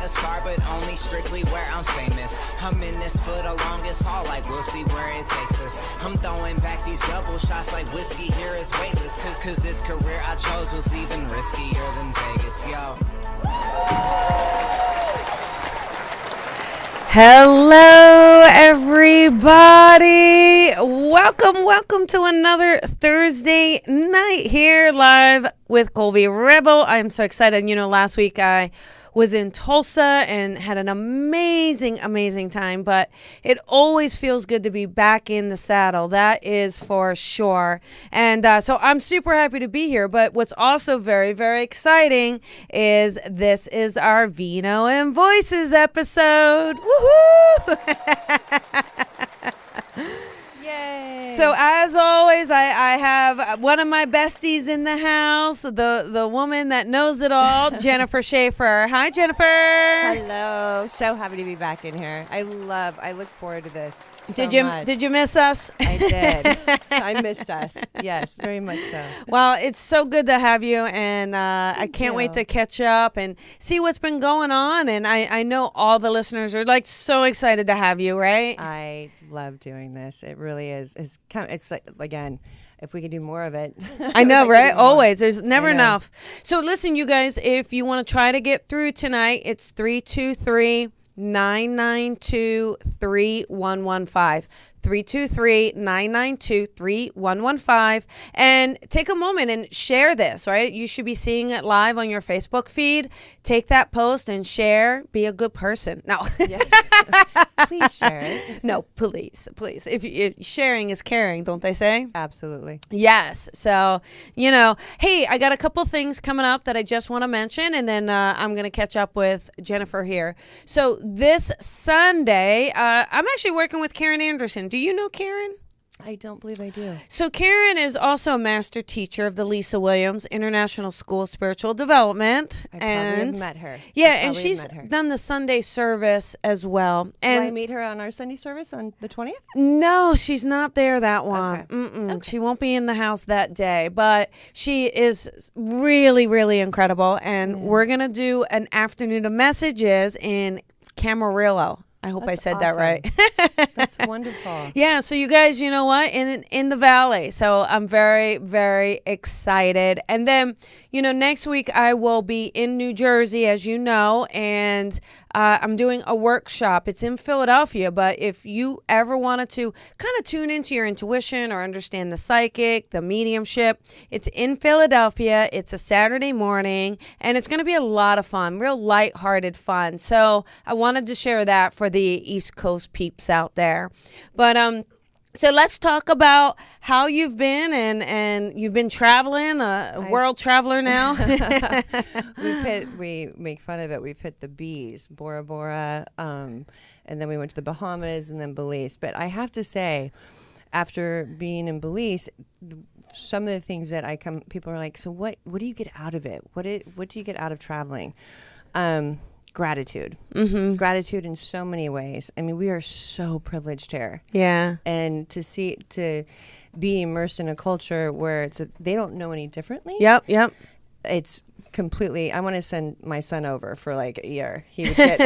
a star, but only strictly where I'm famous. I'm in this for the longest haul, like we'll see where it takes us. I'm throwing back these double shots like whiskey here is weightless. Cause this career I chose was even riskier than Vegas, yo. Hello, everybody. Welcome to another Thursday night here live with Colby Rebel. I'm so excited. You know, last week I was in Tulsa and had an amazing time, but it always feels good to be back in the saddle. That is for sure. And so I'm super happy to be here. But what's also very, very exciting is this is our Vino and Voices episode. Woohoo! Yay. So as always, I have one of my besties in the house, the woman that knows it all, Jennifer Shaffer. Hi, Jennifer. Hello. So happy to be back in here. I look forward to this so much. Did you miss us? I did. I missed us. Yes, very much so. Well, it's so good to have you, and I can't wait to catch up and see what's been going on. And I know all the listeners are like so excited to have you, right? I love doing this. It really is. It's like, again, if we could do more of it. I know, right? Always. There's never enough. So listen, you guys, if you want to try to get through tonight, it's 323-992-3115. 323-992-3115. And take a moment and share this, right? You should be seeing it live on your Facebook feed. Take that post and share. Be a good person. No. Yes. Please share it. No, please. If sharing is caring, don't they say? Absolutely. Yes. So, you know, hey, I got a couple things coming up that I just want to mention, and then I'm going to catch up with Jennifer here. So this Sunday, I'm actually working with Karen Anderson. Do you know Karen? I don't believe I do. So Karen is also a master teacher of the Lisa Williams International School of Spiritual Development. I probably have met her. Yeah, and she's done the Sunday service as well. And will I meet her on our Sunday service on the 20th? No, she's not there that one. Okay. She won't be in the house that day, but she is really, really incredible. And we're going to do an afternoon of messages in Camarillo. I hope I said awesome. that right. That's wonderful. Yeah, so you guys, you know what? In the Valley. So I'm very, very excited. And then, you know, next week I will be in New Jersey, as you know, and I'm doing a workshop. It's in Philadelphia, but if you ever wanted to kind of tune into your intuition or understand the psychic, the mediumship, it's in Philadelphia. It's a Saturday morning, and it's going to be a lot of fun, real lighthearted fun. So I wanted to share that for the East Coast peeps out there. But so let's talk about how you've been, and you've been traveling, a world traveler now. We make fun of it. We've hit the B's, Bora Bora, and then we went to the Bahamas and then Belize. But I have to say, after being in Belize, some of the things that people are like, so what do you get out of it? What do you get out of traveling? Gratitude. Mm-hmm. Gratitude in so many ways. I mean, we are so privileged here. Yeah. And to be immersed in a culture where they don't know any differently. Yep. It's completely, I want to send my son over for like a year. He would get,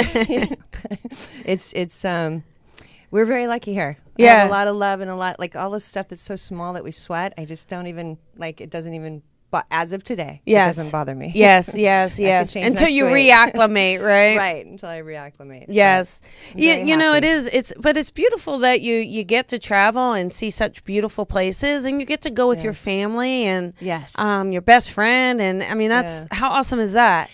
we're very lucky here. Yeah. I have a lot of love and a lot, like all this stuff that's so small that we sweat. I just don't even, like, it doesn't even, but as of today, it doesn't bother me. Yes. Until you reacclimate, right? Right, until I reacclimate. Yes. You know, happy. but it's beautiful that you get to travel and see such beautiful places, and you get to go with your family and your best friend, and I mean, that's how awesome is that?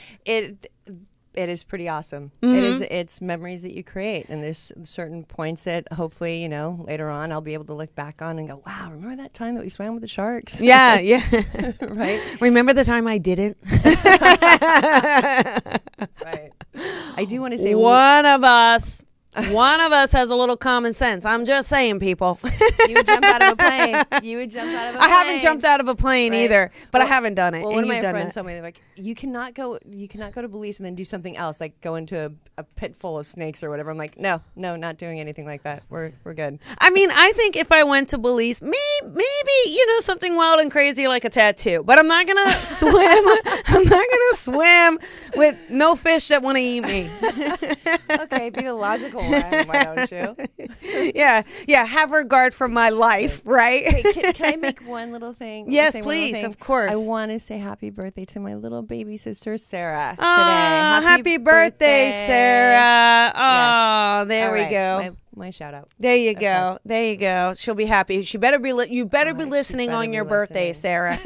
It is pretty awesome. Mm-hmm. It's memories that you create, and there's certain points that hopefully, you know, later on I'll be able to look back on and go, wow, remember that time that we swam with the sharks? Yeah. Right. Remember the time I didn't? Right. I do want to say one of us has a little common sense. I'm just saying, people. You would jump out of a plane. I haven't jumped out of a plane either, but I haven't done it. Well, one of my friends told me, they're like, you cannot go to Belize and then do something else, like go into a pit full of snakes or whatever. I'm like, no, not doing anything like that. We're good. I mean, I think if I went to Belize, maybe something wild and crazy like a tattoo. But I'm not gonna swim. I'm not gonna swim with no fish that want to eat me. Okay, be the logical one. Why don't you? Yeah. Have regard for my life, right? Hey, can I make one little thing? Yes, Say one little please. thing? Of course. I want to say happy birthday to my little baby sister Sarah today. Happy birthday, Sarah. Oh, Yes. there All we right, go. My shout out. There you go. There you go. She'll be happy. She better be. You better be listening on your birthday, Sarah.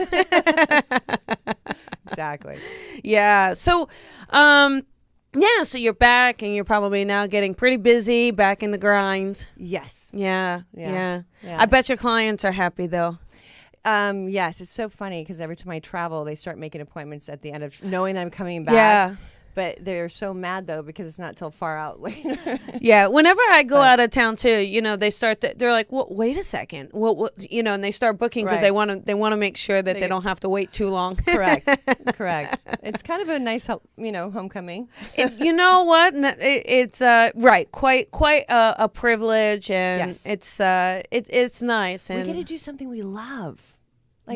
Exactly. Yeah. So, so you're back, and you're probably now getting pretty busy, back in the grind. Yes. Yeah. Yeah. I bet your clients are happy though. Yes, it's so funny because every time I travel, they start making appointments at the end of knowing that I'm coming back. Yeah. But they're so mad though because it's not till far out later. Yeah, whenever I go out of town too, they start. They're like, "Well, wait a second. What? And they start booking because Right. they want to make sure that they don't have to wait too long." Correct. It's kind of a nice, homecoming. You know what? It's right. Quite a privilege, and Yes. it's nice. And We get to do something we love.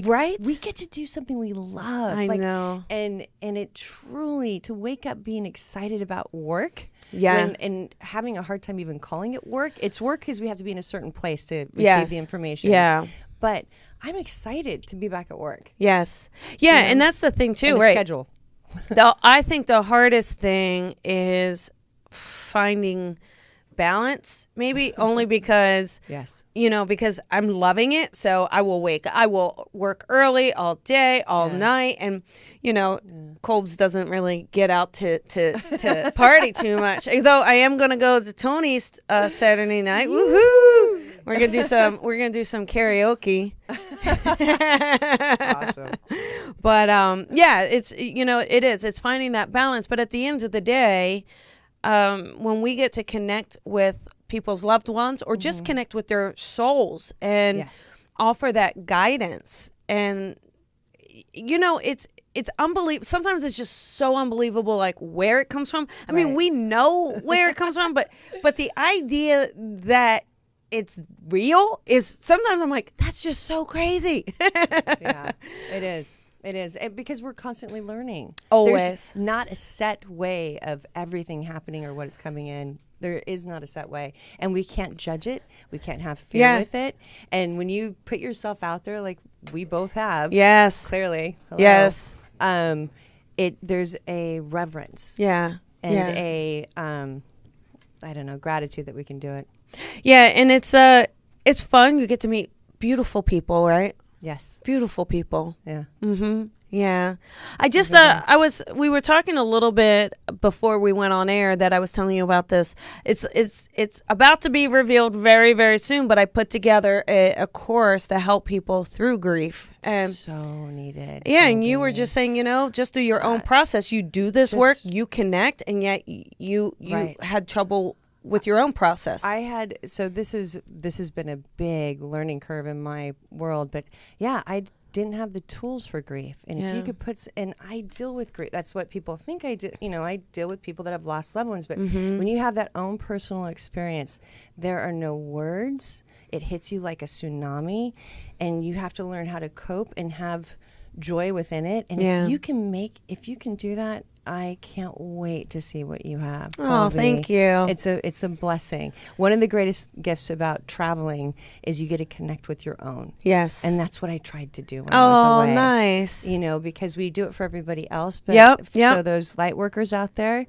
Right? We get to do something we love. I know. And it truly, to wake up being excited about work. Yeah. And having a hard time even calling it work. It's work because we have to be in a certain place to receive Yes. the information. Yeah. But I'm excited to be back at work. Yes. Yeah, and that's the thing too, And the right? schedule. I think the hardest thing is finding balance, maybe only because Yes. because I'm loving it. So I will work early all day, all night, and Colbs doesn't really get out to party too much. Although I am gonna go to Tony's Saturday night. Woohoo! We're gonna do some karaoke. Awesome. But it's finding that balance. But at the end of the day, when we get to connect with people's loved ones or just connect with their souls and offer that guidance, and it's unbelievable. Sometimes it's just so unbelievable, like where it comes from. I mean, we know where it comes from, but the idea that it's real is sometimes I'm like, that's just so crazy. Yeah, it is. It is. Because we're constantly learning. Always. There's not a set way of everything happening or what is coming in. There is not a set way. And we can't judge it. We can't have fear with it. And when you put yourself out there, like we both have. Yes. Clearly. Hello, Yes. There's a reverence. Yeah. And a, I don't know, gratitude that we can do it. Yeah. And it's fun. You get to meet beautiful people, right? Yes. Beautiful people. Yeah. Mm-hmm. Yeah. I just, we were talking a little bit before we went on air that I was telling you about this. It's about to be revealed very, very soon, but I put together a course to help people through grief. And so needed. yeah. And you were just saying, just do your own process. You do this work, you connect, and yet you had trouble with your own process. This has been a big learning curve in my world, but yeah, I didn't have the tools for grief. And if you could and I deal with grief, that's what people think I do. I deal with people that have lost loved ones, but when you have that own personal experience, there are no words. It hits you like a tsunami, and you have to learn how to cope and have joy within it. And if you can do that, I can't wait to see what you have. Oh, Colby. thank you. It's a blessing. One of the greatest gifts about traveling is you get to connect with your own. Yes. And that's what I tried to do when I was away. Oh, nice. Because we do it for everybody else. But so those light workers out there,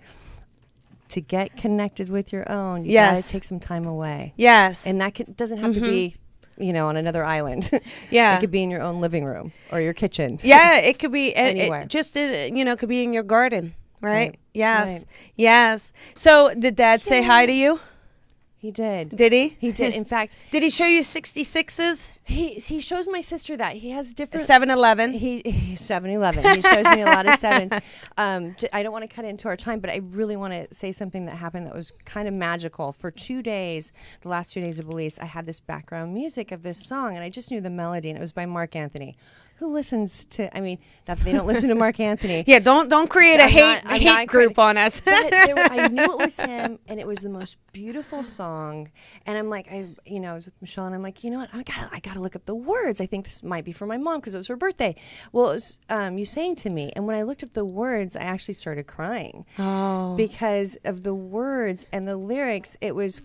to get connected with your own, you got to take some time away. Yes. And that doesn't have to be on another island. Yeah. It could be in your own living room or your kitchen. Yeah, it could be anywhere. It could be in your garden, right? Yes. Right. Yes. So did Dad say hi to you? He did. Did he? He did. In fact, did he show you 66s? He shows my sister that. He has different 7-Eleven. He's 7-Eleven. He shows me a lot of sevens. I don't want to cut into our time, but I really want to say something that happened that was kind of magical. For 2 days, the last 2 days of Belize, I had this background music of this song, and I just knew the melody, and it was by Mark Anthony. who listens to? I mean, not that they don't listen to Mark Anthony. Yeah, don't create a hate group on us. But I knew it was him, and it was the most beautiful song. And I'm like, I was with Michelle, and I'm like, you know what? I gotta look up the words. I think this might be for my mom because it was her birthday. Well, it was You Sang to Me, and when I looked up the words, I actually started crying. Oh, Because of the words and the lyrics. It was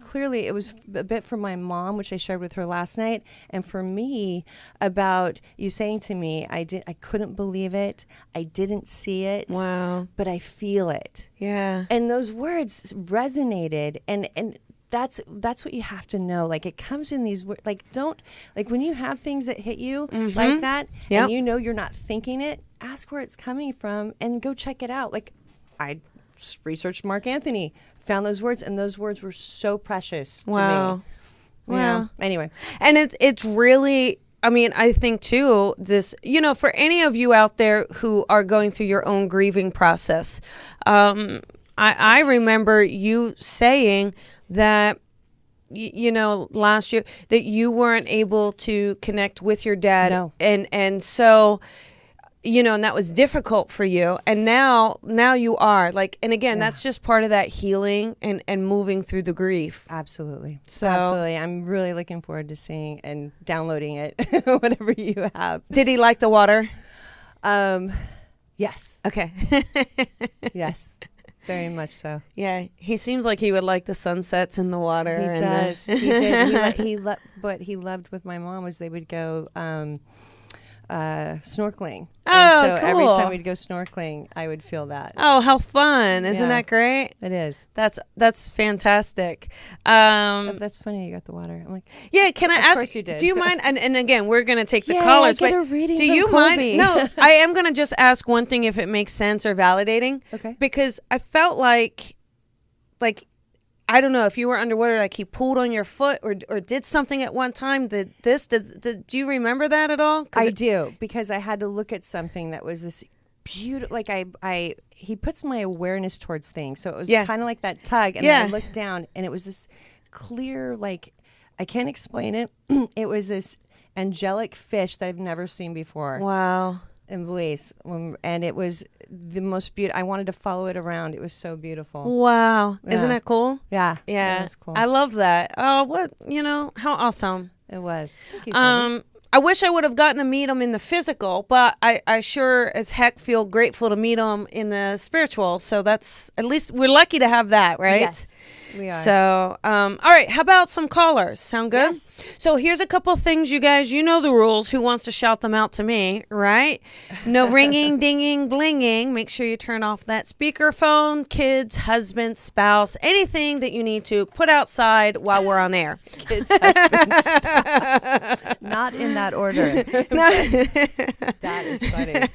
a bit from my mom, which I shared with her last night, and for me about You Saying to Me. I couldn't believe it. I didn't see it. wow. But I feel it. Yeah. And those words resonated, and that's what you have to know. Like, it comes in these like when you have things that hit you like that, Yep. and you know you're not thinking it, ask where it's coming from and go check it out. Like, I researched Mark Anthony, found those words, and those words were so precious to me. Wow. You know? Anyway. And it's really, I mean, I think too, this, for any of you out there who are going through your own grieving process, I remember you saying that, last year that you weren't able to connect with your dad. No. And so, and that was difficult for you. And now you are like, and again, that's just part of that healing and moving through the grief. Absolutely. So- Absolutely. I'm really looking forward to seeing and downloading it, whatever you have. Did he like the water? Yes. Okay. Yes. Very much so. Yeah, he seems like he would like the sunsets in the water. He does. He did. What he loved with my mom was they would go snorkeling. Oh, and so cool. every time we'd go snorkeling, I would feel that. Oh, how fun. Isn't Yeah. that great? It is. That's fantastic. That's funny you got the water. I'm like, Yeah, can I Of ask, course you did. do you mind, and again, we're going to take the Yay, callers, I get but a reading do from you Colby. mind? No, I am going to just ask one thing if it makes sense or validating. Okay. Because I felt like, I don't know if you were underwater, like he pulled on your foot or did something at one time. Do you remember that at all? I do, because I had to look at something that was this beautiful, like he puts my awareness towards things. So it was Yeah. kind of like that tug. And Yeah. then I looked down and it was this clear, like, I can't explain it. It was this angelic fish that I've never seen before. Wow. In Belize, and it was the most beautiful. I wanted to follow it around. It was so beautiful. Wow. Isn't Yeah. that cool? Yeah, Yeah. it was cool. I love that. Oh, how awesome. It was. Thank you, Colby. I wish I would have gotten to meet him in the physical, but I sure as heck feel grateful to meet him in the spiritual. So that's, at least we're lucky to have that, right? Yes, we are. So, all right. How about some callers? Sound good? Yes. So here's a couple things, you guys. You know the rules. Who wants to shout them out to me, right? No ringing, dinging, blinging. Make sure you turn off that speakerphone. Kids, husband, spouse, anything that you need to put outside while we're on air. Kids, husbands, spouse. Not in that order. That is funny.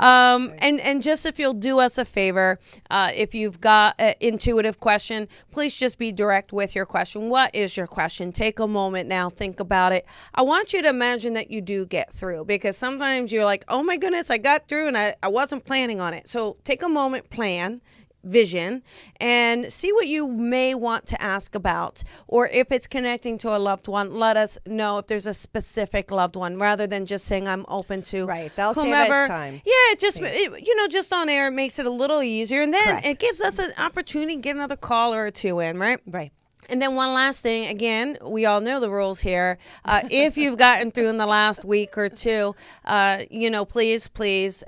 And just if you'll do us a favor, if you've got an intuitive question, please just be direct with your question. What is your question? Take a moment now, think about it. I want you to imagine that you do get through, because sometimes you're like, oh my goodness, I got through and I wasn't planning on it. So take a moment, plan, vision, and see what you may want to ask about. Or if it's connecting to a loved one, let us know if there's a specific loved one, rather than just saying I'm open to Right, that'll save whomever. us time. Yeah, just on air, it makes it a little easier, and then Correct. it gives us an opportunity to get another caller or two in, right? Right. And then one last thing, again, we all know the rules here. If you've gotten through in the last week or two, please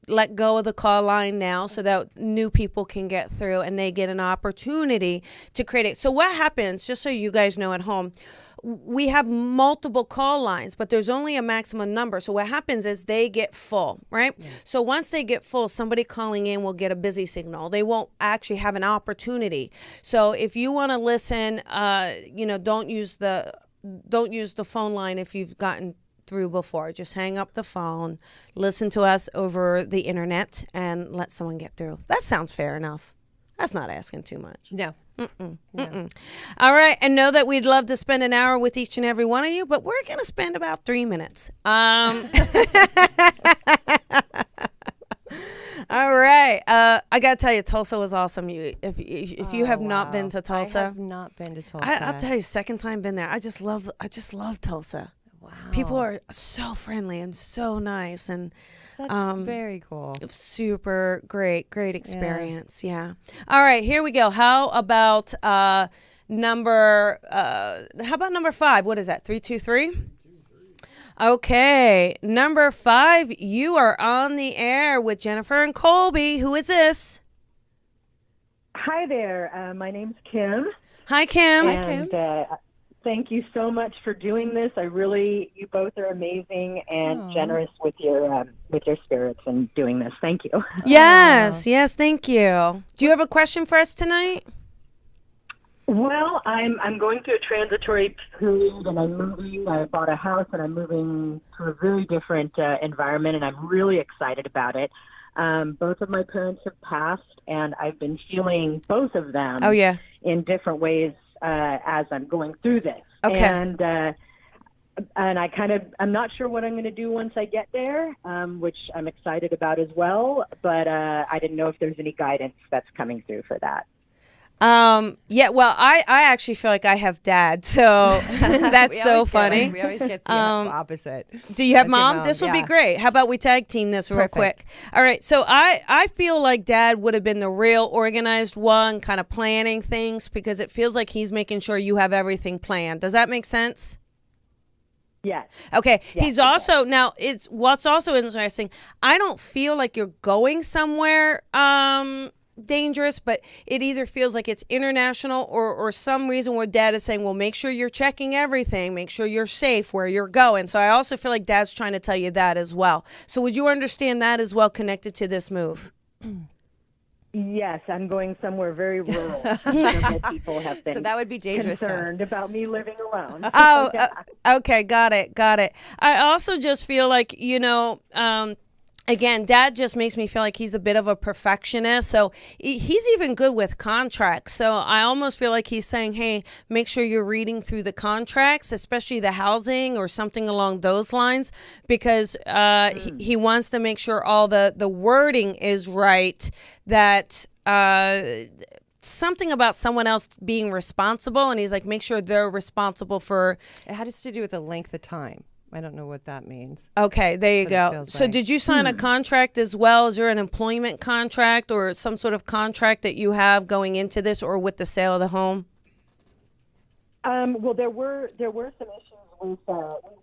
let go of the call line now so that new people can get through and they get an opportunity to create it. So what happens, just so you guys know at home, we have multiple call lines, but there's only a maximum number. So what happens is they get full, right? Yeah. So once they get full, somebody calling in will get a busy signal. They won't actually have an opportunity. So if you want to listen, don't use the phone line if you've gotten through before. Just hang up the phone, listen to us over the internet, and let someone get through. That sounds fair enough. That's not asking too much. No. No. All right, and know that we'd love to spend an hour with each and every one of you, but we're going to spend about 3 minutes. All right, I got to tell you, Tulsa was awesome. If you have not been to Tulsa, I have not been to Tulsa. I'll tell you, second time been there. I just love Tulsa. Wow. People are so friendly and so nice, and That's very cool. super great experience. Yeah. All right, here we go. How about number 5? What is that? 323? Okay, number 5, you are on the air with Jennifer and Colby. Who is this? Hi there. My name's Kim. Hi, Kim. And thank you so much for doing this. You both are amazing and generous with your spirits and doing this. Thank you. Yes, thank you. Do you have a question for us tonight? Well, I'm going through a transitory period, and I'm moving. I bought a house, and I'm moving to a very different environment, and I'm really excited about it. Both of my parents have passed, and I've been feeling both of them in different ways as I'm going through this. Okay. And I'm not sure what I'm going to do once I get there, which I'm excited about as well, but I didn't know if there's any guidance that's coming through for that. Well, I actually feel like I have dad, so that's so funny. We always get the opposite. Do you have mom? This would be great. How about we tag team this real quick? All right, so I feel like dad would have been the real organized one, kind of planning things, because it feels like he's making sure you have everything planned. Does that make sense? Yes. Okay. He's also, now what's also interesting, I don't feel like you're going somewhere dangerous, but it either feels like it's international or some reason where dad is saying, well, make sure you're checking everything, make sure you're safe where you're going. So I also feel like dad's trying to tell you that as well. So would you understand that as well connected to this move? Yes, I'm going somewhere very rural. People have been so that would be dangerous. Concerned about me living alone. Okay, got it. I also just feel like, again, dad just makes me feel like he's a bit of a perfectionist. So he's even good with contracts. So I almost feel like he's saying, hey, make sure you're reading through the contracts, especially the housing or something along those lines, because he wants to make sure all the wording is right, that something about someone else being responsible. And he's like, make sure they're responsible for. It has to do with the length of time. I don't know what that means. Okay, there you go. So did you sign a contract as well? Is there an employment contract or some sort of contract that you have going into this or with the sale of the home? Well, there were some issues with,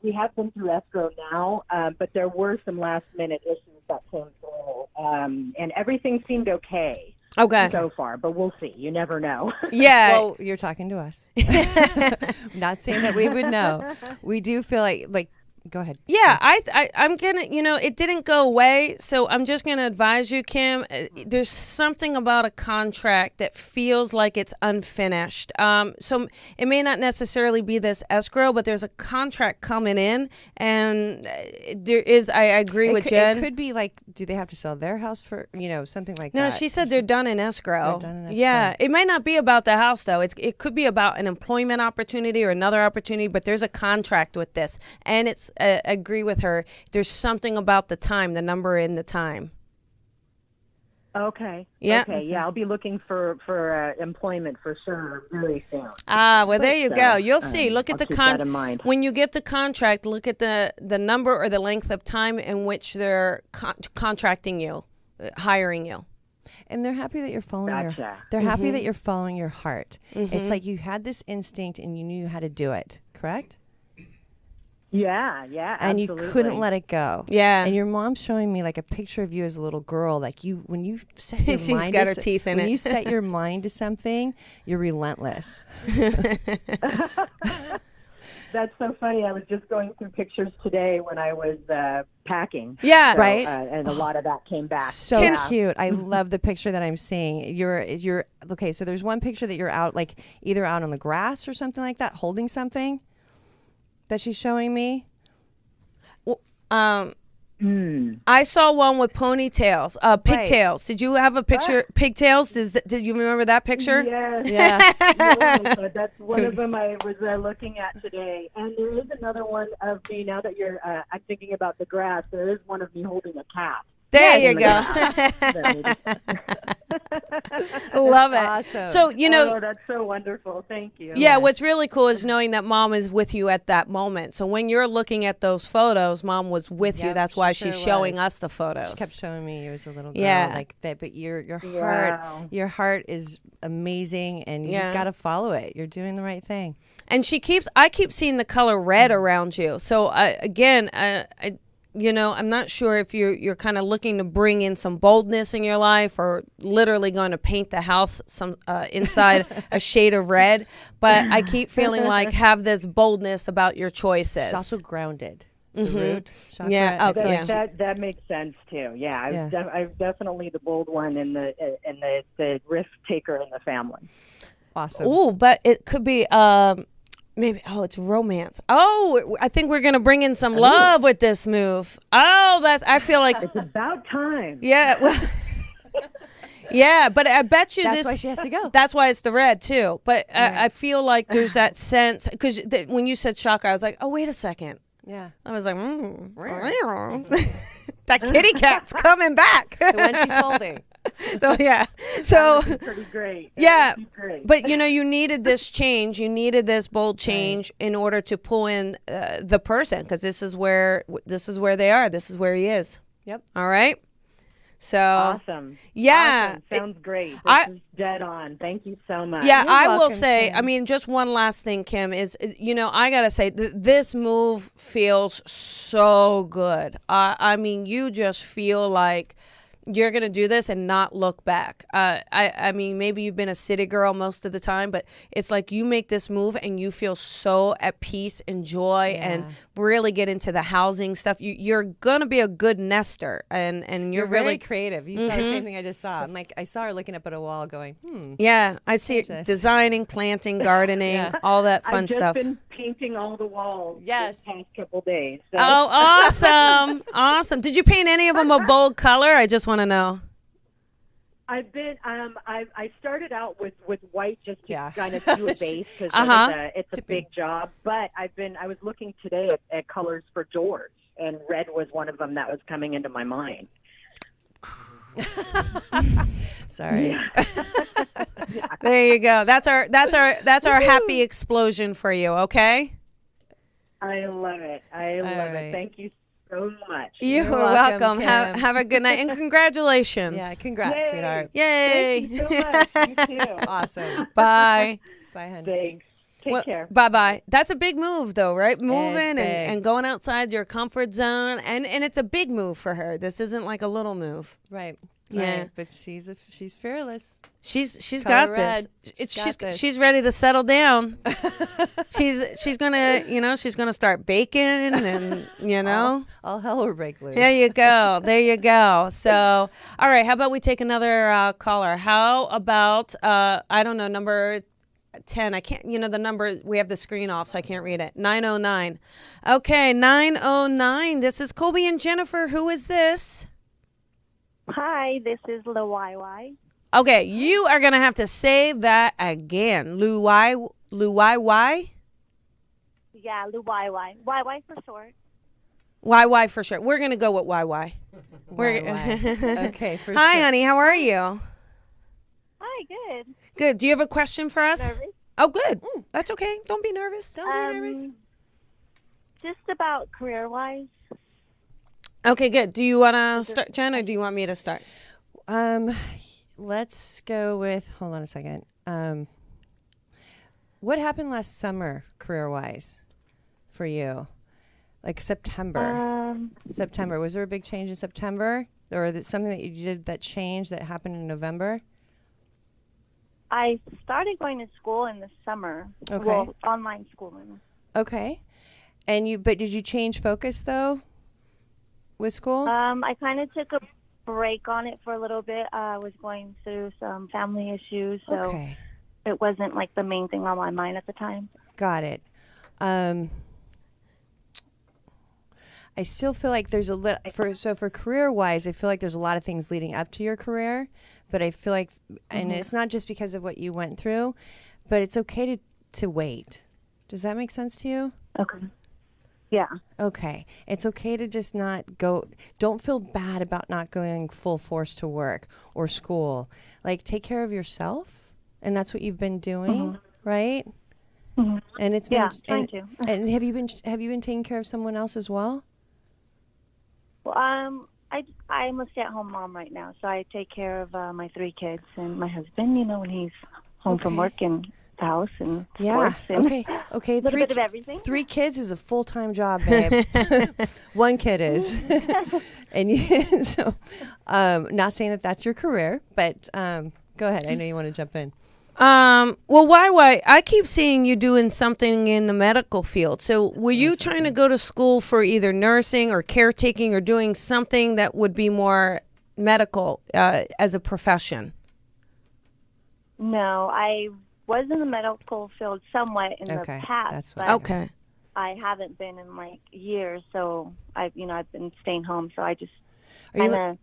we have been through escrow now, but there were some last minute issues that came through, and everything seemed okay. Okay. So far, but we'll see. You never know. Yeah. Well, you're talking to us. Not saying that we would know. We do feel like go ahead. Yeah, I'm going to, it didn't go away, so I'm just going to advise you, Kim. There's something about a contract that feels like it's unfinished. So it may not necessarily be this escrow, but there's a contract coming in, and there is, I agree with Jen. It could be like, do they have to sell their house for, something like that? No, she said they're done in escrow. They're done in escrow. Yeah, it might not be about the house, though. It could be about an employment opportunity or another opportunity, but there's a contract with this, and it's agree with her. There's something about the time, the number in the time. Okay. Yeah. Okay. Yeah, I'll be looking for employment for sure very soon. Well, there you go. You'll see. Look at I'll the keep that in mind. When you get the contract, look at the number or the length of time in which they're contracting you, hiring you. And they're happy that you're following Gotcha. happy that you're following your heart. It's like you had this instinct and you knew how to do it, correct? Yeah, and absolutely. you couldn't let it go. Yeah. And your mom's showing me like a picture of you as a little girl. Like when you set your She's mind, got her teeth in when it. you set your mind to something, you're relentless. That's so funny. I was just going through pictures today when I was packing. Yeah, So, right. And a lot of that came back. So Yeah. cute. I love the picture that I'm seeing. You're okay. So there's one picture that you're out, like either out on the grass or something like that, holding something that she's showing me. I saw one with ponytails, pigtails. Did you have a picture? Pigtails? Did you remember that picture? Yes. Yeah. Yes, that's one of them I was looking at today. And there is another one of me, now that I'm thinking about the grass, there is one of me holding a cat. There Yes. you go. Love it. awesome. So, you know, Oh, that's so wonderful. Thank you. yeah, what's really cool is knowing that mom is with you at that moment. So when you're looking at those photos, mom was with you. Yep, That's she why sure she's showing was. us the photos. She kept showing me you as a little girl Yeah. like that, but your Wow. heart is amazing, and you just Yeah. got to follow it. You're doing the right thing. And I keep seeing the color red around you. So I'm not sure if you're kind of looking to bring in some boldness in your life, or literally going to paint the house inside a shade of red. But I keep feeling like have this boldness about your choices. It's also grounded. It's the root chakra. Yeah, I okay, feel yeah. like That makes sense too. Yeah, Yeah. I'm definitely the bold one and the risk taker in the family. awesome. Ooh, but it could be maybe it's romance. Oh, I think we're gonna bring in some love with this move. Oh, I feel like It's about time. yeah. Well, yeah, but I bet you That's this. why she has to go. That's why it's the red too. But I feel like there's that sense because when you said chakra, I was like, oh wait a second. Yeah. I was like, that kitty cat's coming back. The one she's holding. So yeah. So Pretty great. yeah. That would be great. But you needed this change. You needed this bold change in order to pull in the person, because this is where they are. This is where he is. Yep. All right. So Awesome. yeah. Awesome. Sounds great. This I- is dead on. Thank you so much. Yeah, You're I will welcome, say, Kim. I mean, just one last thing, Kim, is, I got to say, this move feels so good. I mean, you just feel like you're going to do this and not look back. I mean, maybe you've been a city girl most of the time, but it's like you make this move and you feel so at peace and joy and really get into the housing stuff. You're going to be a good nester, and you're Very really creative. You saw the same thing I just saw. I'm like, I saw her looking up at a wall going, Yeah, I see it this. designing, planting, gardening, Yeah. all that fun I've just stuff. been painting all the walls Yes. this past couple days. So. Oh, awesome. Awesome. Did you paint any of them a bold color? I just want to know. I've been I started out with white just to Yeah. kind of do a base because it's a big job. But I was looking today at colors for doors, and red was one of them that was coming into my mind. sorry. There you go. That's our happy explosion for you, okay? I love it. I love right. it. Thank you so much. You're welcome, welcome. Have, Kim. have a good night and congratulations. Yeah, congrats, sweetheart. Yay. Thank you so much. You too. Awesome. Bye. Bye, honey. Thanks. Take care. Bye-bye. That's a big move, though, right? Moving big. and going outside your comfort zone. And it's a big move for her. This isn't like a little move. Right. Yeah. Right. But she's fearless. She's Color got red. this. She's got this. She's ready to settle down. she's gonna start baking and All hell will break loose. There you go. There you go. So, all right. How about we take another caller? How about I don't know, number 10. I can't. The number, we have the screen off, so I can't read it. 909. Okay, 909. This is Colby and Jennifer. Who is this? Hi, this is Luwaiwai. Okay, you are gonna have to say that again. Luwaiwai. Yeah, Luwaiwai. YY for short. YY for sure. We're gonna go with YY. Why? Okay. For Hi, sure. honey. How are you? Hi, good. Good. Do you have a question for us? Nervous? Oh, good. That's okay. Don't be nervous. Don't be nervous. Just about career-wise. Okay, good. Do you want to start, Jen, or do you want me to start? Let's go with. Hold on a second. What happened last summer, career-wise, for you? Like September. September. Was there a big change in September, or is it something that you did that changed that happened in November? I started going to school in the summer. Okay. Well, online schooling. Okay. But did you change focus though? With school? I kind of took a break on it for a little bit. I was going through some family issues, so Okay. it wasn't like the main thing on my mind at the time. Got it. I still feel like there's a little for career wise, I feel like there's a lot of things leading up to your career, but I feel like, and it's not just because of what you went through, but it's okay to wait. Does that make sense to you? Okay. Yeah. Okay. It's okay to just not go. Don't feel bad about not going full force to work or school. Like, take care of yourself. And that's what you've been doing, right? Mhm. And it's Yeah, been, trying to. and have you been taking care of someone else as well? Well, I'm a stay-at-home mom right now, so I take care of my 3 kids and my husband. When he's home from Okay. work and the house and Yeah. sports and Okay. a little bit of everything. 3 kids is a full-time job, babe. 1 kid is, and so not saying that that's your career, but go ahead. I know you want to jump in. Well, why? I keep seeing you doing something in the medical field. So were you trying to go to school for either nursing or caretaking or doing something that would be more medical as a profession? No, I was in the medical field somewhat in the Okay, past, that's what but Okay. I haven't been in like years. So I've been staying home. So I just Are you kind of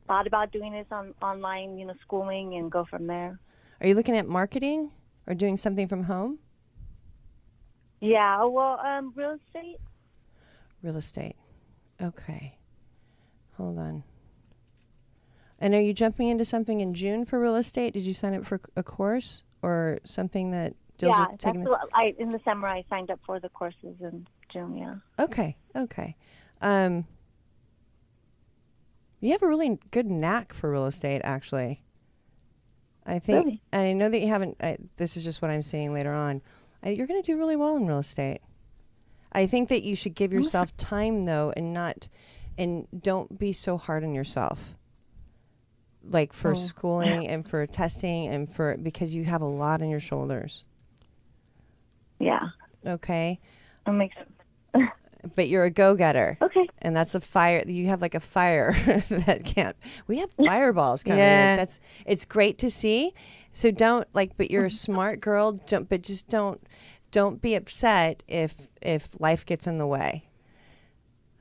thought about doing this online, schooling and go from there. Are you looking at marketing or doing something from home? Yeah, well, real estate. Real estate. Okay. Hold on. And are you jumping into something in June for real estate? Did you sign up for a course or something that deals Yeah, with taking that's what in the summer I signed up for the courses in June. Yeah. Okay. You have a really good knack for real estate, actually. I think, Really? and I know that you haven't, this is just what I'm seeing later on. You're going to do really well in real estate. I think that you should give yourself time, though, and don't be so hard on yourself. Like for schooling and for testing and because you have a lot on your shoulders. Yeah. Okay. That makes sense. But you're a go-getter. Okay. And that's a fire. You have like a fire that can't. We have fireballs coming. Yeah. Like it's great to see. So but you're a smart girl. Don't be upset if life gets in the way.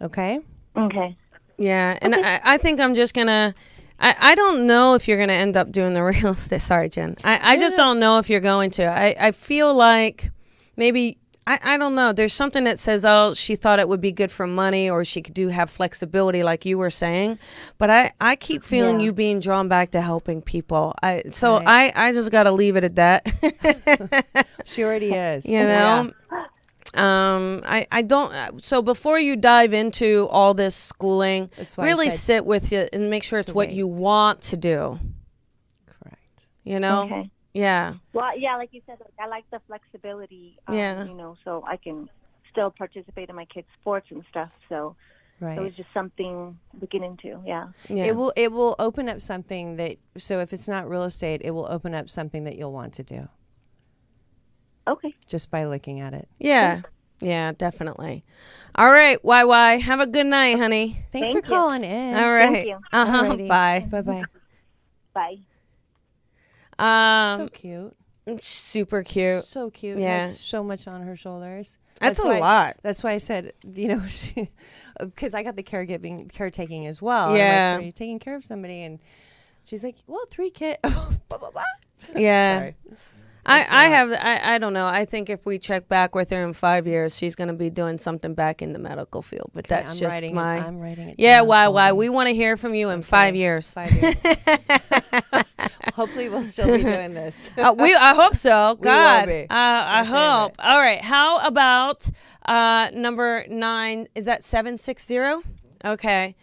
Okay? Okay. Yeah, and I think I'm just gonna. I don't know if you're gonna end up doing the real estate. Sorry, Jen. I just don't know if you're going to. I feel like maybe. I don't know. There's something that says, oh, she thought it would be good for money or she could have flexibility like you were saying. But I keep feeling you being drawn back to helping people. I just got to leave it at that. She already is. You know? Yeah. I don't. So before you dive into all this schooling, really sit with it and make sure it's what you want to do. Correct. You know? Okay. Yeah. Well, yeah, like you said, I like the flexibility, so I can still participate in my kids' sports and stuff. So it was just something to get into, yeah. It will open up something so if it's not real estate, it will open up something that you'll want to do. Okay. Just by looking at it. Yeah. Yeah, definitely. All right, YY. Have a good night, honey. Thanks for calling in. All right. Thank you. Alrighty. Bye. Bye-bye. Bye. So cute. Super cute. So cute. Yeah. Has so much on her shoulders. That's a lot. That's why I said, because I got the caretaking as well. Yeah. And I'm like, so are you taking care of somebody? And she's like, well, 3 kids. Blah, blah, blah. Yeah. Sorry. I don't know. I think if we check back with her in 5 years, she's going to be doing something back in the medical field. But that's I'm just I'm writing it Yeah, down, why? Colby. We want to hear from you in 5 years. 5 years. Hopefully we'll still be doing this. I hope so. God, be. I my hope. favorite. All right. How about number 9? Is that 760? Okay.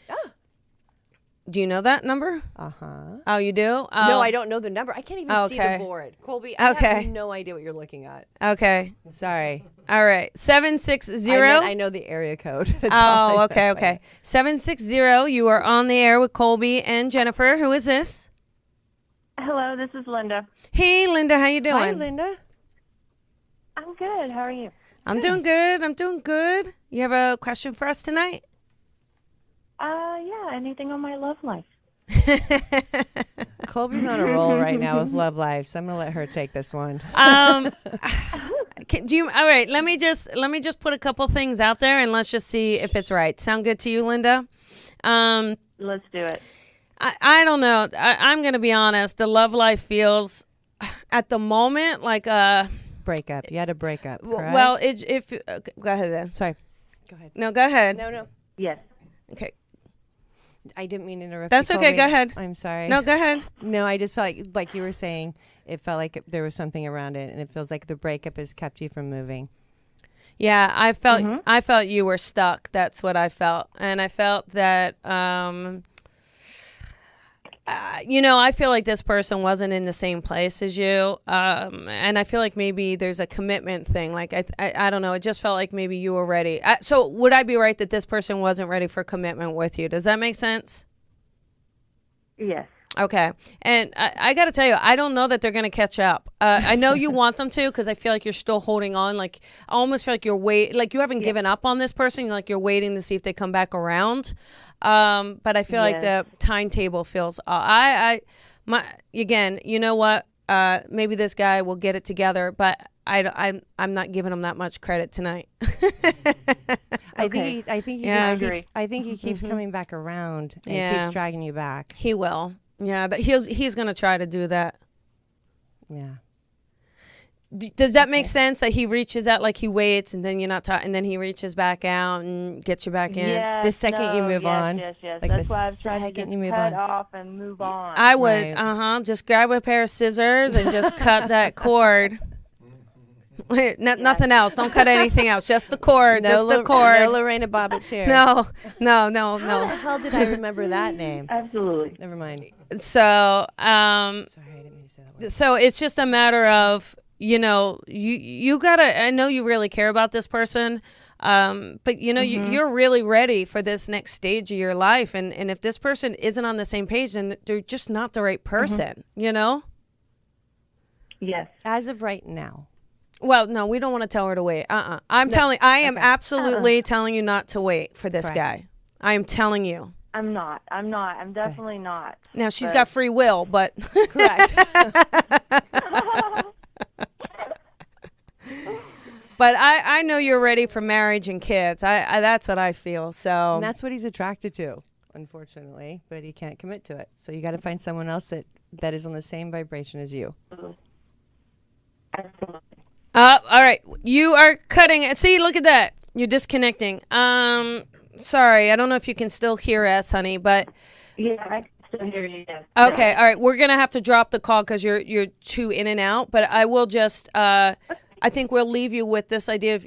Do you know that number? Uh-huh. Oh, you do? No, I don't know the number. I can't even see the board. Colby, I have no idea what you're looking at. Okay. Sorry. All right. 760. I know the area code. That's Oh, all I okay, know. okay. 760. You are on the air with Colby and Jennifer. Who is this? Hello, this is Linda. Hey, Linda. How you doing? Hi, Linda. I'm good. How are you? I'm doing good. I'm doing good. You have a question for us tonight? Yeah, anything on my love life. Colby's on a roll right now with Love Life, so I'm gonna let her take this one. All right, let me just put a couple things out there and let's just see if it's right. Sound good to you, Linda? Let's do it. I don't know. I'm gonna be honest. The love life feels at the moment like a Breakup. You had a breakup, correct? well. If go ahead then. Sorry. Go ahead. No, go ahead. No. Yes. Okay. I didn't mean to interrupt. That's you, okay. Colby. Go ahead. I'm sorry. No, go ahead. No, I just felt like you were saying, it felt like there was something around it, and it feels like the breakup has kept you from moving. Yeah, I felt you were stuck. That's what I felt. And I felt that I feel like this person wasn't in the same place as you. And I feel like maybe there's a commitment thing. Like, I don't know. It just felt like maybe you were ready. So would I be right that this person wasn't ready for commitment with you? Does that make sense? Yes. Okay. And I got to tell you, I don't know that they're going to catch up. I know you want them to because I feel like you're still holding on. Like, I almost feel like like you haven't given up on this person. Like, you're waiting to see if they come back around. But I feel like the timetable feels, again, you know what? Maybe this guy will get it together, but I'm not giving him that much credit tonight. I think he keeps coming back around and keeps dragging you back. He will. Yeah, but he's going to try to do that. Yeah. Does that make sense? That he reaches out, like he waits, and then you're not and then he reaches back out and gets you back in. Yes, the second you move on. Yes. Like that's why I've tried to just cut off and move on. I would, just grab a pair of scissors and just cut that cord. Nothing else. Don't cut anything else. Just the cord. Just the cord. No Lorena Bobbitt's here. No. How the hell did I remember that name? Absolutely. Never mind. So, sorry, I didn't mean to say that word. So it's just a matter of, you gotta. I know you really care about this person, but you're really ready for this next stage of your life, and if this person isn't on the same page, then they're just not the right person. Yes. As of right now. Well, no, we don't want to tell her to wait. I am absolutely telling you not to wait for this guy. I am telling you. I'm not. I'm definitely not. Now, she's got free will, but. Correct. But I know you're ready for marriage and kids. That's what I feel. So. And that's what he's attracted to, unfortunately, but he can't commit to it. So you got to find someone else that is on the same vibration as you. All right. You are cutting. See, look at that. You're disconnecting. Sorry. I don't know if you can still hear us, honey, but. Yeah, I can still hear you. Yes. Okay. All right. We're going to have to drop the call because you're too in and out, but I will just, I think we'll leave you with this idea of,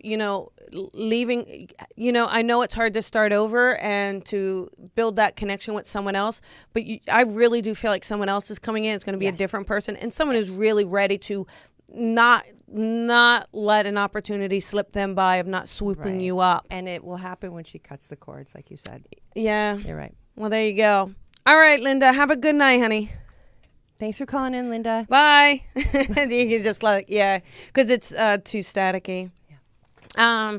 leaving, I know it's hard to start over and to build that connection with someone else, but I really do feel like someone else is coming in. It's going to be a different person and someone who's really ready to not let an opportunity slip them by of not swooping you up. And it will happen when she cuts the cords, like you said. Yeah. You're right. Well, there you go. All right, Linda. Have a good night, honey. Thanks for calling in, Linda. Bye. You can just because it's too staticky. Yeah.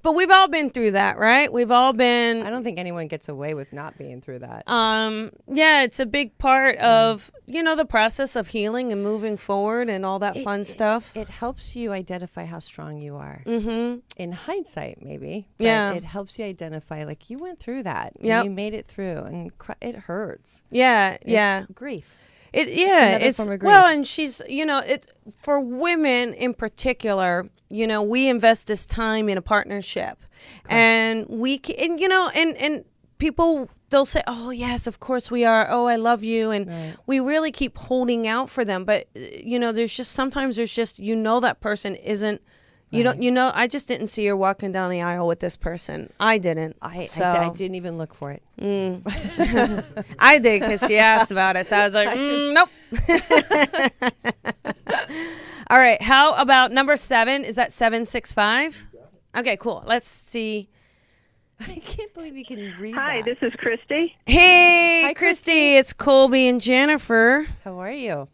But we've all been through that, right? We've all been. I don't think anyone gets away with not being through that. Yeah, it's a big part of the process of healing and moving forward and all that fun stuff. It helps you identify how strong you are. Mm-hmm. In hindsight, maybe. But it helps you identify, like, you went through that. Yeah. You made it through, and it hurts. Yeah. It's grief. It's well, and she's for women in particular, we invest this time in a partnership. Correct. And and people, they'll say, oh yes, of course we are, oh I love you, and we really keep holding out for them, but there's just sometimes that person isn't. I just didn't see her walking down the aisle with this person. I didn't. I didn't even look for it. I did because she asked about it. So I was like, nope. All right. How about number 7? Is that 765? Okay, cool. Let's see. I can't believe you can read Hi, that. this is Christy. Hey, Hi, Christy. It's Colby and Jennifer. How are you?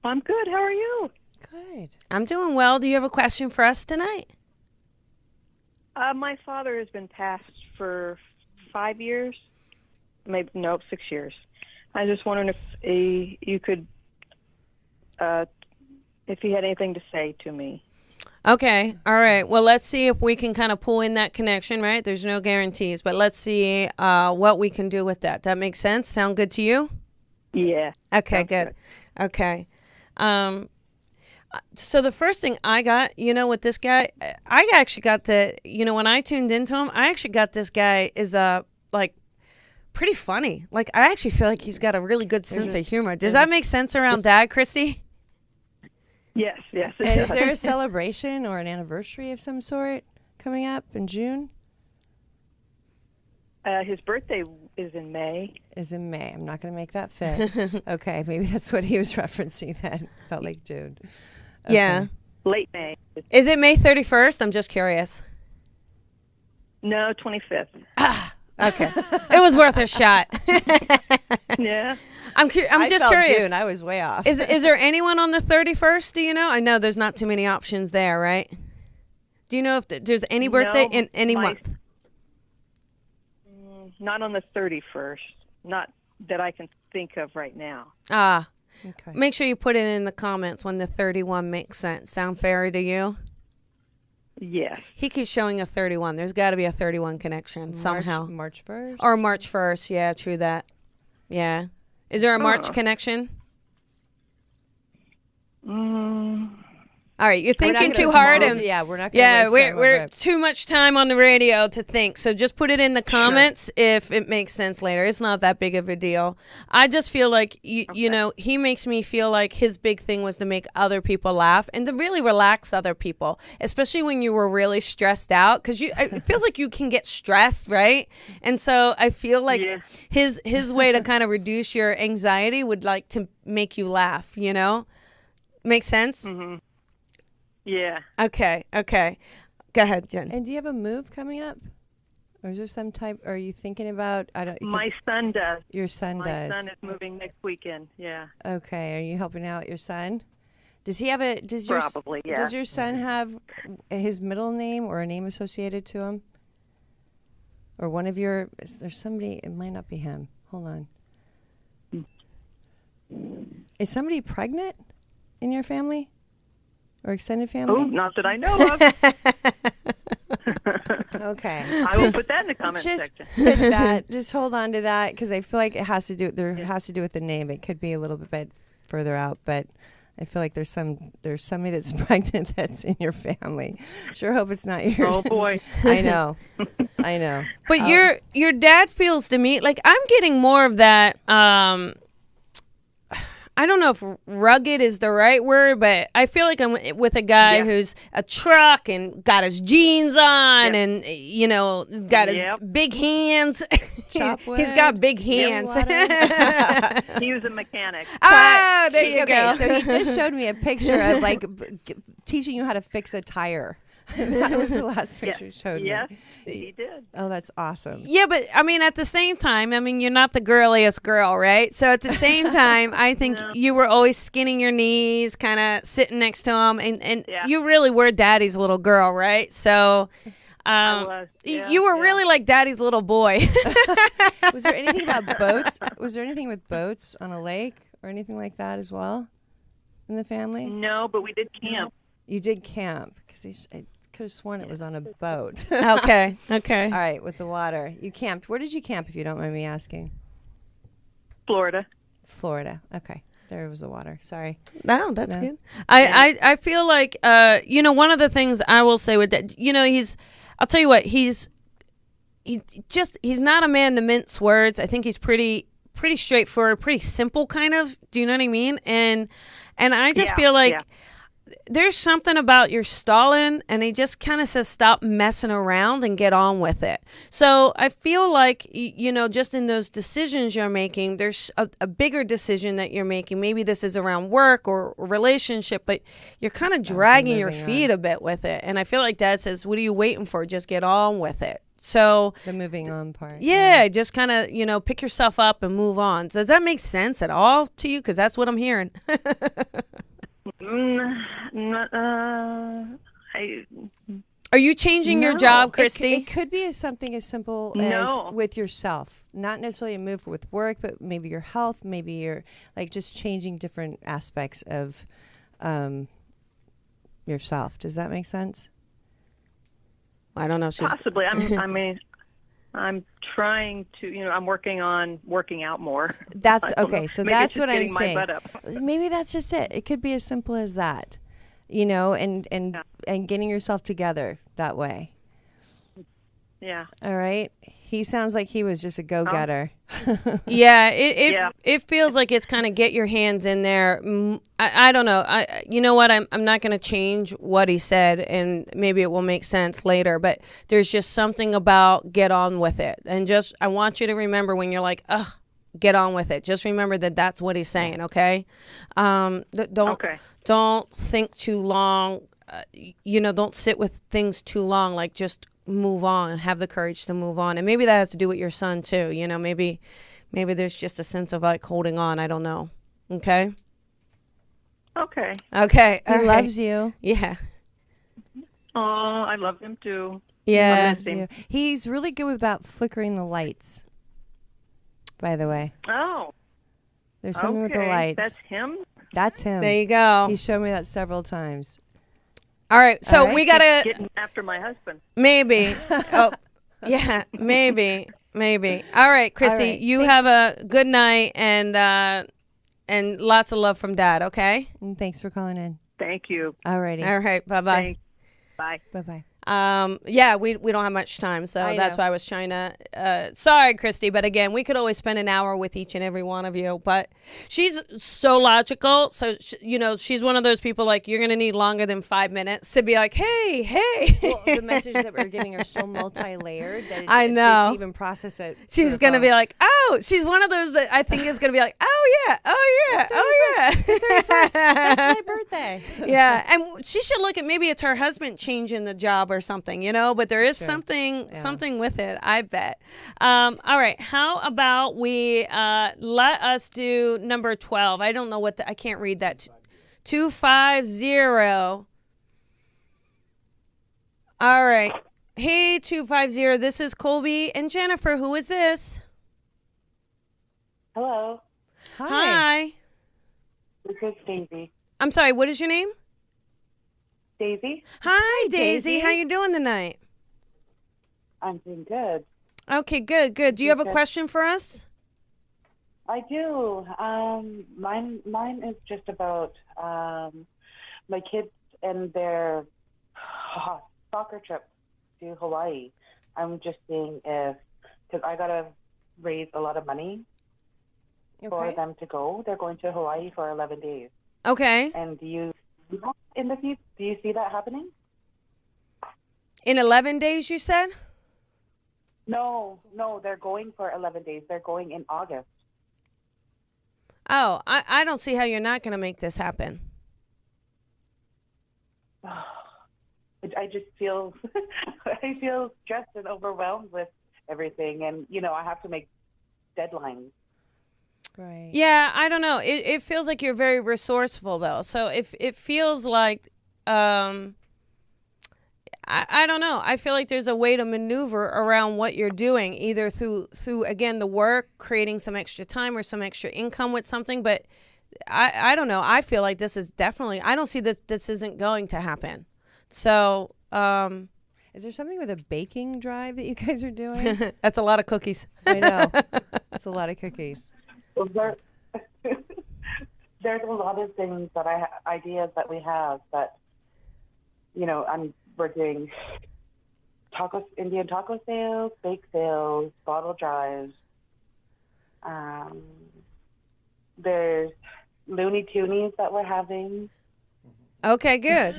I'm good. How are you? Good. I'm doing well. Do you have a question for us tonight? My father has been passed for 5 years. 6 years. I was just wondering if you could, if he had anything to say to me. Okay. All right. Well, let's see if we can kind of pull in that connection, right? There's no guarantees, but let's see what we can do with that. That makes sense? Sound good to you? Yeah. Okay, good. Okay. So the first thing I got, with this guy, I actually got when I tuned into him, I actually got this guy is like pretty funny. Like I actually feel like he's got a really good sense of humor. Does that make sense around Dad, Christy? Yes. And is there a celebration or an anniversary of some sort coming up in June? His birthday is in May. I'm not going to make that fit. Okay, maybe that's what he was referencing then. Felt like June. Okay. Yeah. Late May. Is it May 31st? I'm just curious. No, 25th. Okay. It was worth a shot. Yeah. I'm just curious. June. I was way off. Is there anyone on the 31st? Do you know? I know there's not too many options there, right? Do you know if there's any birthday in any month? Not on the 31st. Not that I can think of right now. Okay. Make sure you put it in the comments when the 31 makes sense. Sound fair to you? Yes. He keeps showing a 31. There's got to be a 31 connection somehow. March 1st? Or March 1st. Yeah, true that. Yeah. Is there a March connection? All right, you're thinking too hard, and we're not. We're too much time on the radio to think. So just put it in the comments if it makes sense later. It's not that big of a deal. I just feel like he makes me feel like his big thing was to make other people laugh and to really relax other people, especially when you were really stressed out. Because it feels like you can get stressed, right? And so I feel like his way to kind of reduce your anxiety would like to make you laugh. Make sense? Mm-hmm. Yeah. Okay. Go ahead, Jen. And do you have a move coming up? Or is there some type, are you thinking about, my son does. Your son does. My son is moving next weekend, yeah. Okay, are you helping out your son? Does he have Probably, yeah. Does your son have his middle name or a name associated to him? Or one of is there somebody, it might not be him. Hold on. Is somebody pregnant in your family? Or extended family? Oh, not that I know of. Okay. I will put that in the comment section. Just hold on to that because I feel like it has to do with the name. It could be a little bit further out, but I feel like there's somebody that's pregnant that's in your family. Sure hope it's not yours. Oh boy. I know. But your dad feels to me like I'm getting more of that I don't know if rugged is the right word, but I feel like I'm with a guy who's a truck and got his jeans on and, got his big hands. Chop wood, he's got big hands. He was a mechanic. There you go. So he just showed me a picture of teaching you how to fix a tire. That was the last picture he showed me. Yes, he did. Oh, that's awesome. Yeah, but at the same time, you're not the girliest girl, right? So at the same time, I think you were always skinning your knees, kind of sitting next to him, and you really were Daddy's little girl, right? So I was. Yeah, you were really like Daddy's little boy. Was there anything about boats? Was there anything with boats on a lake or anything like that as well in the family? No, but we did camp. You did camp because I could have sworn it was on a boat. Okay. All right, with the water. You camped. Where did you camp, if you don't mind me asking? Florida. Okay. There was the water. Sorry. No, that's good. I feel like, one of the things I will say with that, I'll tell you what, he's not a man to mince words. I think he's pretty straightforward, pretty simple kind of. Do you know what I mean? And I just feel like there's something about your stalling, and he just kind of says, stop messing around and get on with it. So I feel like, just in those decisions you're making, there's a bigger decision that you're making. Maybe this is around work or relationship, but you're kind of dragging your feet a bit with it. And I feel like Dad says, what are you waiting for? Just get on with it. So the moving on part. Yeah, just kind of, pick yourself up and move on. Does that make sense at all to you? Because that's what I'm hearing. Are you changing your job, Christy? It could be something as simple as with yourself. Not necessarily a move with work, but maybe your health, maybe your just changing different aspects of yourself. Does that make sense? I don't know. Possibly. I'm trying to, I'm working on working out more. That's okay. So maybe that's what I'm my saying. butt up. Maybe that's just it. It could be as simple as that. you know, and getting yourself together that way. Yeah. All right. He sounds like he was just a go-getter. Yeah, it feels like it's kind of get your hands in there. I don't know. You know what? I'm not going to change what he said, and maybe it will make sense later. But there's just something about get on with it, and just I want you to remember when you're like, ugh, get on with it. Just remember that that's what he's saying. Okay. Don't think too long. Don't sit with things too long. Like just move on and have the courage to move on. And maybe that has to do with your son too. Maybe there's just a sense of like holding on. I don't know. Okay. Okay. He loves you. Yeah. Oh, I love him too. Yeah. I miss him. He's really good about flickering the lights, by the way. Oh. There's something with the lights. That's him? That's him. There you go. He showed me that several times. All right. So All right. we got to Getting after my husband. maybe. Oh, yeah, maybe. All right, Christy, All right. you have a good night and lots of love from Dad, okay? And thanks for calling in. Thank you. All righty. All right, bye-bye. Thanks. Bye. Bye-bye. Yeah, we don't have much time, so that's why I was trying to sorry, Christy, but again, we could always spend an hour with each and every one of you, but she's so logical, so she's one of those people like you're gonna need longer than 5 minutes to be like, hey. Well, the messages that we're getting are so multi-layered that I know. to even process it. She's gonna be like, oh, she's one of those that I think is gonna be like, oh yeah. 31st. That's my birthday. Yeah, and she should look at maybe it's her husband changing the job or something, but there is something with it, I bet. All right, how about we let us do number 12. I don't know I can't read that. 250. All right. Hey, 250, this is Colby and Jennifer. Who is this? Hello. Hi. This is Daisy. I'm sorry, what is your name? Daisy? Hi, Daisy. How you doing tonight? I'm doing good. Okay, good. Do you have a question for us? I do. Mine is just about my kids and their soccer trip to Hawaii. I'm just seeing because I got to raise a lot of money for them to go. They're going to Hawaii for 11 days. Okay. And do you see that happening? In 11 days, you said? No, they're going for 11 days. They're going in August. Oh, I don't see how you're not going to make this happen. I just feel I feel stressed and overwhelmed with everything, and I have to make deadlines. Right. Yeah, I don't know. It feels like you're very resourceful though. So if it feels like I don't know. I feel like there's a way to maneuver around what you're doing, either through again the work, creating some extra time or some extra income with something. But I don't know. I feel like this is definitely. I don't see this isn't going to happen. So is there something with a baking drive that you guys are doing? That's a lot of cookies. I know. That's a lot of cookies. Well, there's a lot of things ideas that we have that we're doing Indian taco sales, bake sales, bottle drives. There's Looney Toonies that we're having. Okay, good.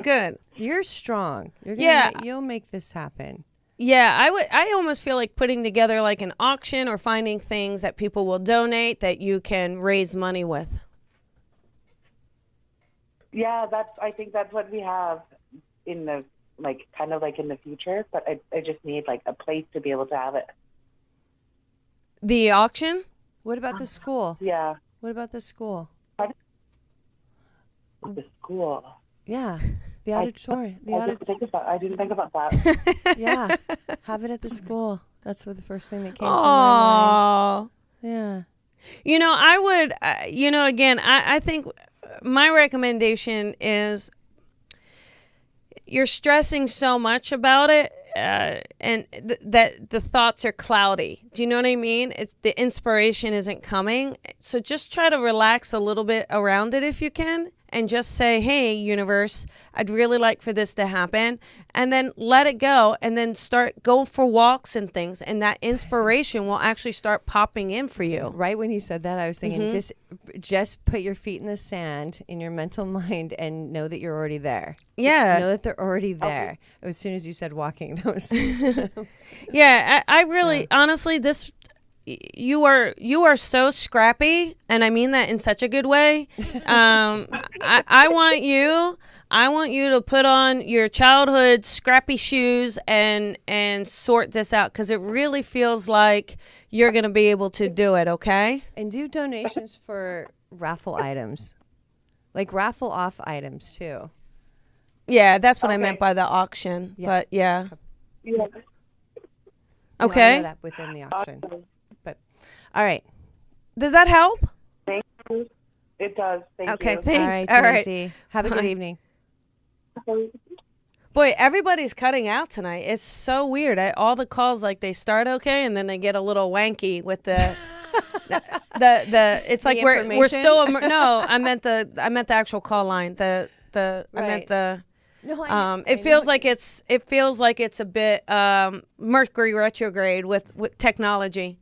Good. You're strong. You'll make this happen. Yeah, I almost feel like putting together like an auction or finding things that people will donate that you can raise money with. Yeah, I think that's what we have in the kind of in the future, but I just need a place to be able to have it. The auction? What about the school? Yeah. What about the school? The school. Yeah. The auditorium. I didn't think about that. Yeah. Have it at the school. That's the first thing that came to my mind. Yeah. I would, again, I think my recommendation is you're stressing so much about it and that the thoughts are cloudy. Do you know what I mean? The inspiration isn't coming. So just try to relax a little bit around it if you can. and just say, hey, universe, I'd really like for this to happen. And then let it go, and then go for walks and things. And that inspiration will actually start popping in for you. Right when you said that, I was thinking, just put your feet in the sand in your mental mind and know that you're already there. Yeah. Know that they're already there. As soon as you said walking, that was... Yeah, I really, honestly, you are so scrappy, and I mean that in such a good way. I want you to put on your childhood scrappy shoes and sort this out, because it really feels like you're going to be able to do it, okay? And do donations for raffle items, like raffle off items too. Yeah, that's what I meant by the auction. Yeah. But yeah. Okay. I know that within the auction. But all right. Does that help? Thank you. It does. Thank you. Okay, thanks. All right, Tracy. Have a good evening. Boy, everybody's cutting out tonight. It's so weird. All the calls, like, they start okay, and then they get a little wanky with the it's like we're still no. I meant the actual call line. I meant the. No, it feels like it's a bit Mercury retrograde with technology.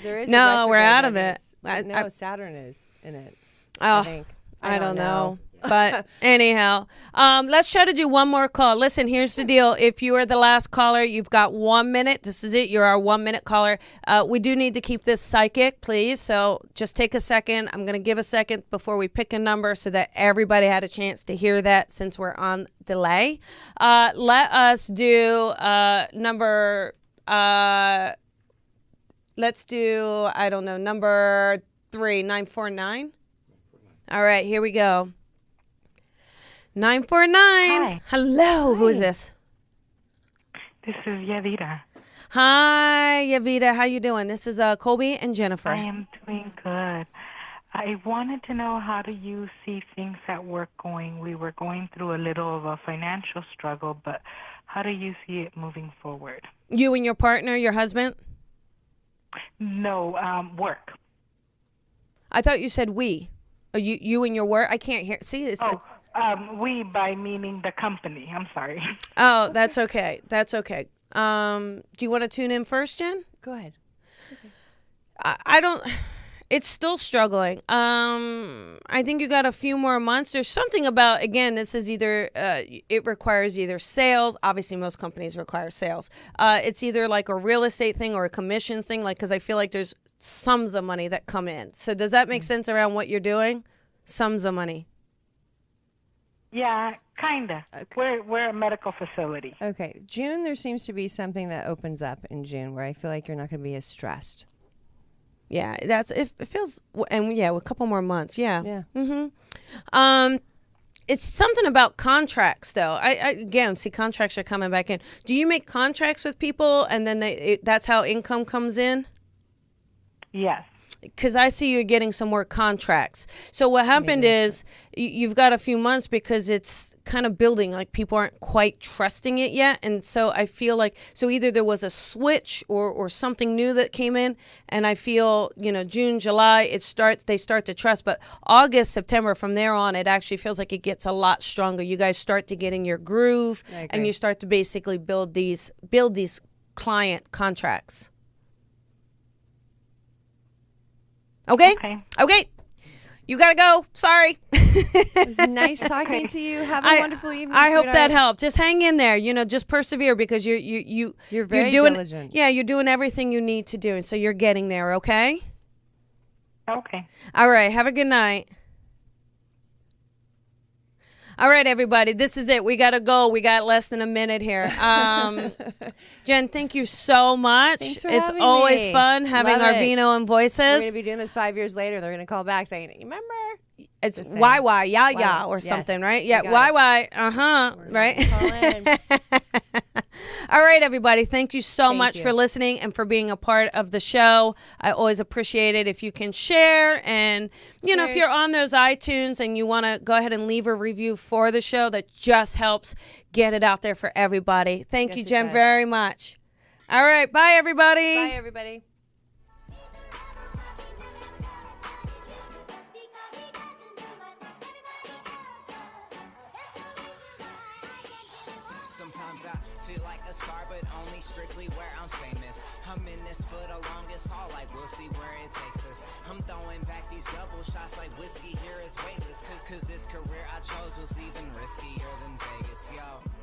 There is no, we're out of it. No, Saturn is in it. Oh, I think. I don't know. But anyhow, let's try to do one more call. Listen, here's the deal. If you are the last caller, you've got 1 minute. This is it. You're our 1 minute caller. We do need to keep this psychic, please. So just take a second. I'm going to give a second before we pick a number so that everybody had a chance to hear that, since we're on delay. Let us do number, let's do, I don't know, number 3, 949. All right, here we go. 949. Hi. Hello. Hi. Who is this? This is Yavita. Hi, Yavita. How you doing? This is Colby and Jennifer. I am doing good. I wanted to know, how do you see things at work going? We were going through a little of a financial struggle, but how do you see it moving forward? You and your partner, your husband? No, work. I thought you said we. You and your work? I can't hear. See, it's... We, by meaning the company. I'm sorry. Oh, that's okay. That's okay. Do you want to tune in first, Jen? Go ahead. It's okay. I don't... It's still struggling. I think you got a few more months. There's something about, again, this is either, it requires either sales. Obviously, most companies require sales. It's either like a real estate thing or a commissions thing, like, because I feel like there's sums of money that come in. So does that make sense around what you're doing? Sums of money. Yeah, kind of. Okay. We're a medical facility. Okay. June, there seems to be something that opens up in June where I feel like you're not going to be as stressed. Yeah, it feels, and yeah, a couple more months. Yeah. Yeah. Mm-hmm. It's something about contracts, though. I again see contracts are coming back in. Do you make contracts with people, and then that's how income comes in? Yes. Because I see you're getting some more contracts. So what happened is you've got a few months because it's kind of building, like people aren't quite trusting it yet. And so I feel like, so either there was a switch or something new that came in. And I feel, June, July, they start to trust. But August, September, from there on, it actually feels like it gets a lot stronger. You guys start to get in your groove, and you start to basically build these client contracts. Okay. You gotta go. Sorry. It was nice talking to you. Have a wonderful evening. I hope that helped. Just hang in there. Just persevere, because you're very diligent. Yeah, you're doing everything you need to do, and so you're getting there. Okay. Okay. All right. Have a good night. All right, everybody, this is it. We got to go. We got less than a minute here. Jen, thank you so much. Thanks for it's having always me. fun having Love our it. Vino and Voices. We're going to be doing this 5 years later. They're going to call back saying, remember? It's why, yeah, or something, right? Yeah, why, right? All right, everybody. Thank you so much for listening and for being a part of the show. I always appreciate it if you can share. And, if you're on those iTunes and you want to go ahead and leave a review for the show, that just helps get it out there for everybody. Thank you, Jen, very much. All right. Bye, everybody. Bye, everybody. I feel like a star, but only strictly where I'm famous. I'm in this for the longest haul, like we'll see where it takes us. I'm throwing back these double shots like whiskey here is weightless. Cause this career I chose was even riskier than Vegas, yo.